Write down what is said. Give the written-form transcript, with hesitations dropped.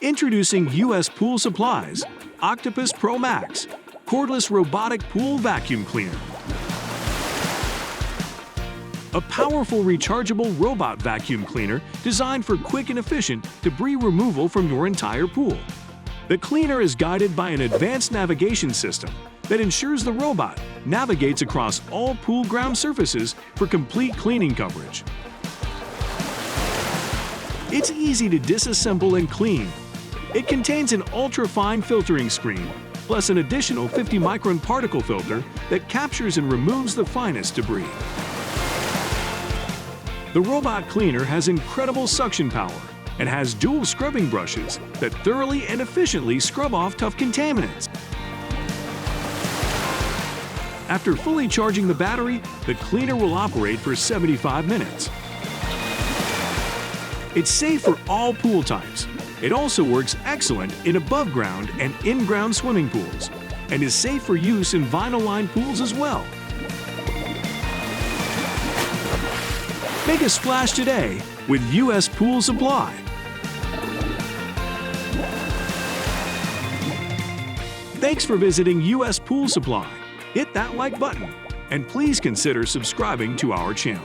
Introducing U.S. Pool Supply's Octopus Pro Max Cordless Robotic Pool Vacuum Cleaner. A powerful rechargeable robot vacuum cleaner designed for quick and efficient debris removal from your entire pool. The cleaner is guided by an advanced navigation system that ensures the robot navigates across all pool ground surfaces for complete cleaning coverage. It's easy to disassemble and clean. It contains an ultra-fine filtering screen, plus an additional 50-micron particle filter that captures and removes the finest debris. The robot cleaner has incredible suction power and has dual scrubbing brushes that thoroughly and efficiently scrub off tough contaminants. After fully charging the battery, the cleaner will operate for 75 minutes. It's safe for all pool types. It also works excellent in above-ground and in-ground swimming pools, and is safe for use in vinyl-lined pools as well. Make a splash today with U.S. Pool Supply. Thanks for visiting U.S. Pool Supply. Hit that like button, and please consider subscribing to our channel.